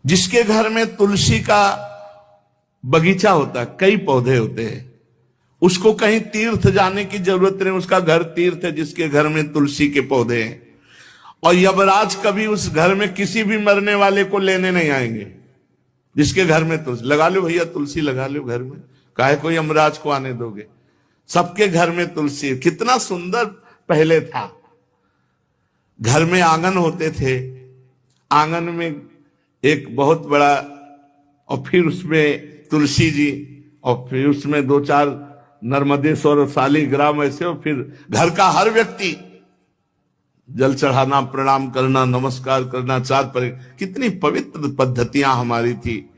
जिसके घर में तुलसी का बगीचा होता है, कई पौधे होते हैं, उसको कहीं तीर्थ जाने की जरूरत नहीं, उसका घर तीर्थ है जिसके घर में तुलसी के पौधे हैं। और यमराज कभी उस घर में किसी भी मरने वाले को लेने नहीं आएंगे जिसके घर में तुलसी। लगा लो भैया तुलसी लगा लो घर में, काहे को यमराज को आने दोगे, सबके घर में तुलसी। कितना सुंदर पहले था, घर में आंगन होते थे, आंगन में एक बहुत बड़ा, और फिर उसमें तुलसी जी, और फिर उसमें दो चार नर्मदेश्वर शालिग्राम ऐसे, और फिर घर का हर व्यक्ति जल चढ़ाना, प्रणाम करना, नमस्कार करना, चार पर। कितनी पवित्र पद्धतियां हमारी थी।